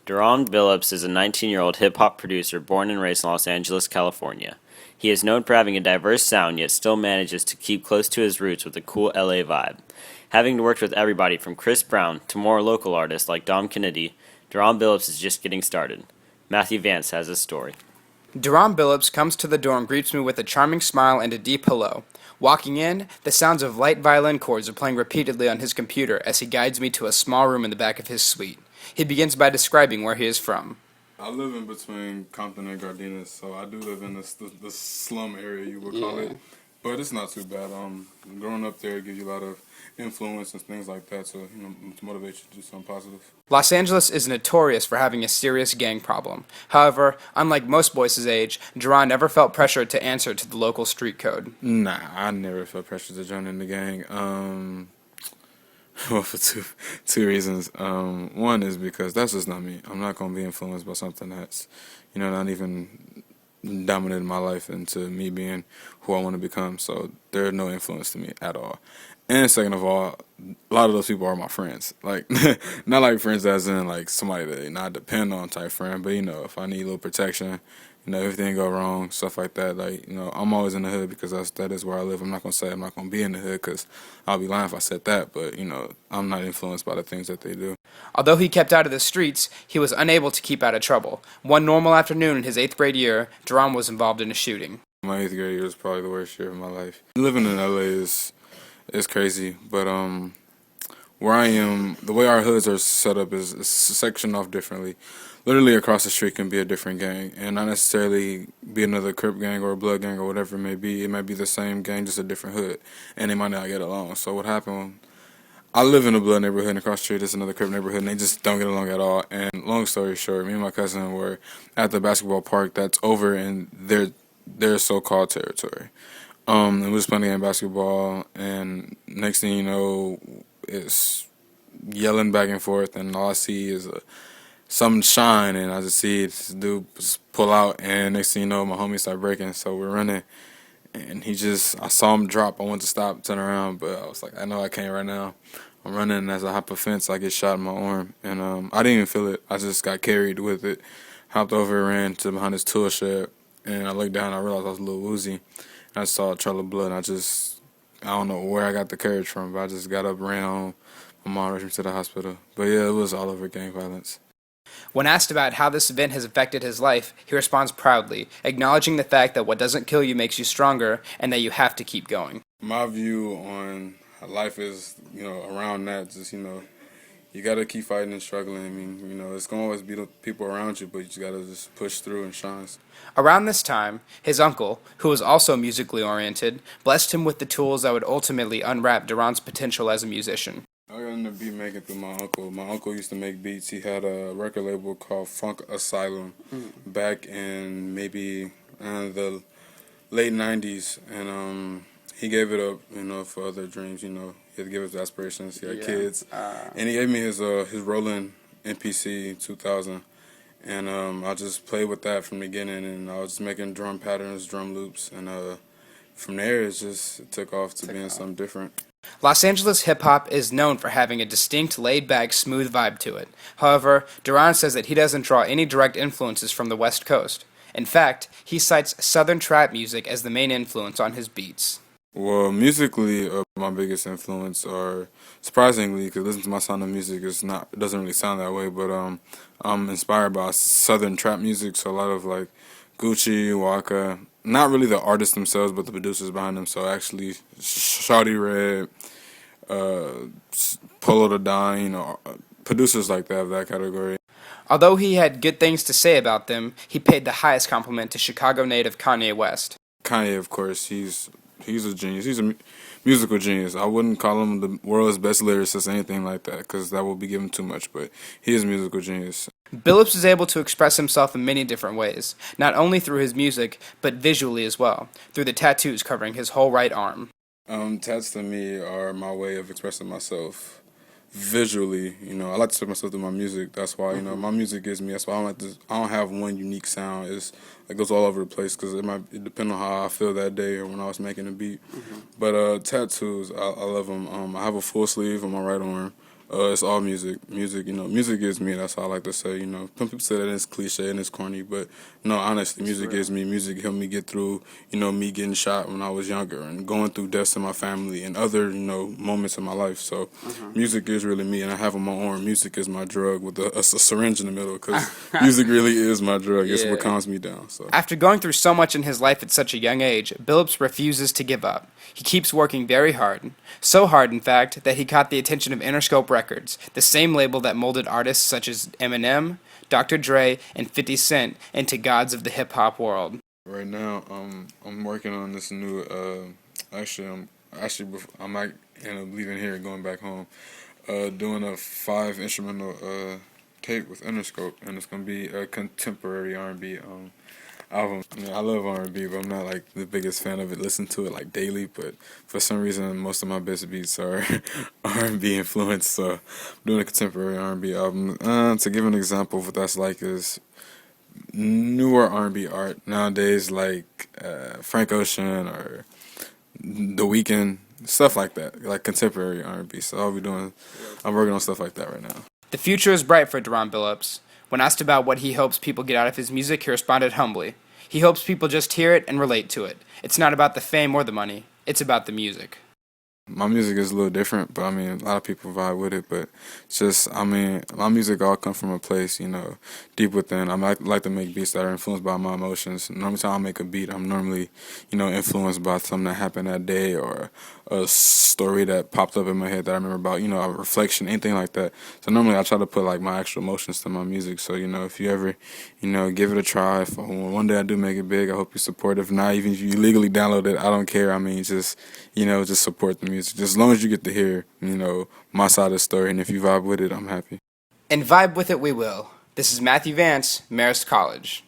Deron Billups is a 19-year-old hip-hop producer born and raised in Los Angeles, California. He is known for having a diverse sound, yet still manages to keep close to his roots with a cool LA vibe. Having worked with everybody from Chris Brown to more local artists like Dom Kennedy, Deron Billups is just getting started. Matthew Vance has a story. Deron Billups comes to the door and greets me with a charming smile and a deep hello. Walking in, the sounds of light violin chords are playing repeatedly on his computer as he guides me to a small room in the back of his suite. He begins by describing where he is from. I live in between Compton and Gardena, so I do live in the slum area, you would call it. But it's not too bad. Growing up there gives you a lot of influence and things like that, so to motivate you to do something positive. Los Angeles is notorious for having a serious gang problem. However, unlike most boys his age, Deron never felt pressured to answer to the local street code. Nah, I never felt pressure to join in the gang. Well, for two reasons. One is because that's just not me. I'm not gonna be influenced by something that's, not even dominated my life into me being who I want to become. So they're no influence to me at all. And second of all, a lot of those people are my friends. Like, not like friends as in like somebody that they not depend on type friend, but if I need a little protection, if anything go wrong, stuff like that. Like, I'm always in the hood because that is where I live. I'm not gonna say I'm not gonna be in the hood because I'll be lying if I said that. But I'm not influenced by the things that they do. Although he kept out of the streets, he was unable to keep out of trouble. One normal afternoon in his 8th grade year, Deron was involved in a shooting. My 8th grade year was probably the worst year of my life. Living in LA is crazy, but where I am, the way our hoods are set up is sectioned off differently. Literally across the street can be a different gang, and not necessarily be another Crip gang or a Blood gang or whatever it may be. It might be the same gang, just a different hood, and they might not get along. So what happened? I live in a Blood neighborhood, and across the street is another Crip neighborhood, and they just don't get along at all. And long story short, me and my cousin were at the basketball park that's over in their so-called territory. And we was playing basketball, and next thing you know, it's yelling back and forth, and all I see is something shine, and I just see this dude just pull out, and next thing you know, my homie start breaking, so we're running, and I saw him drop. I wanted to stop, turn around, but I was like, I know I can't right now. I'm running, and as I hop a fence, I get shot in my arm, and I didn't even feel it. I just got carried with it, hopped over, ran to behind this tool shed, and I looked down, and I realized I was a little woozy. I saw a trail of blood, and I don't know where I got the courage from, but I just got up, ran home. My mom rushed me to the hospital. But yeah, it was all over gang violence. When asked about how this event has affected his life, he responds proudly, acknowledging the fact that what doesn't kill you makes you stronger and that you have to keep going. My view on life is, around that, just, you got to keep fighting and struggling. I mean, it's going to always be the people around you, but you just got to just push through and shine. Around this time, his uncle, who was also musically oriented, blessed him with the tools that would ultimately unwrap Deron's potential as a musician. I got into beat making through my uncle. My uncle used to make beats. He had a record label called Funk Asylum back in maybe the late 90s, and he gave it up, for other dreams, He had to give us aspirations. He had kids. And he gave me his Roland MPC 2000. And I just played with that from the beginning, and I was just making drum patterns, drum loops, and from there it took off to being something different. Los Angeles hip-hop is known for having a distinct, laid-back, smooth vibe to it. However, Deron says that he doesn't draw any direct influences from the West Coast. In fact, he cites Southern trap music as the main influence on his beats. Well, musically, my biggest influence are, surprisingly, because listening to my sound of music it doesn't really sound that way, but I'm inspired by Southern trap music, so a lot of like Gucci, Waka, not really the artists themselves, but the producers behind them. So actually, Shawty Red, Polo the Don, producers like that of that category. Although he had good things to say about them, he paid the highest compliment to Chicago native Kanye West. Kanye, of course, he's a genius. He's a musical genius. I wouldn't call him the world's best lyricist or anything like that, because that would be giving too much, but he is a musical genius. Billups is able to express himself in many different ways, not only through his music, but visually as well, through the tattoos covering his whole right arm. Tats to me are my way of expressing myself visually. I like to express myself through my music. That's why, my music gives me, that's why I don't have one unique sound. It goes all over the place because it depends on how I feel that day or when I was making a beat. But tattoos, I love them. I have a full sleeve on my right arm. It's all music. Music, music is me. That's all I like to say. Some people say that it's cliche and it's corny, but no, honestly, music is me. Music helped me get through, me getting shot when I was younger and going through deaths in my family and other, moments in my life. So, music is really me, and I have on my arm. Music is my drug with a syringe in the middle, because music really is my drug. It's what calms me down. So, After going through so much in his life at such a young age, Billups refuses to give up. He keeps working very hard. So hard, in fact, that he caught the attention of Interscope Records, the same label that molded artists such as Eminem, Dr. Dre, and 50 Cent into gods of the hip-hop world. right now, I'm working on this new. I might end up leaving here and going back home. Doing a 5 instrumental tape with Interscope, and it's gonna be a contemporary R&B album. I love R&B, but I'm not like the biggest fan of it. Listen to it like daily, but for some reason, most of my best beats are R&B influenced. So I'm doing a contemporary R&B album. To give an example of what that's like is newer R&B art nowadays, like Frank Ocean or The Weeknd, stuff like that, like contemporary R&B. So I'm working on stuff like that right now. The future is bright for Deron Billups. When asked about what he hopes people get out of his music, he responded humbly. He hopes people just hear it and relate to it. It's not about the fame or the money. It's about the music. My music is a little different, but a lot of people vibe with it. But it's just, my music all come from a place, deep within. I like to make beats that are influenced by my emotions. Normally, time I make a beat, I'm normally, influenced by something that happened that day or a story that popped up in my head that I remember about, a reflection, anything like that. So normally, I try to put like my actual emotions to my music. So if you ever, give it a try. If one day I do make it big, I hope you support it. If not, even if you legally download it, I don't care. Just support the music. Just as long as you get to hear, my side of the story, and if you vibe with it, I'm happy. And vibe with it we will. This is Matthew Vance, Marist College.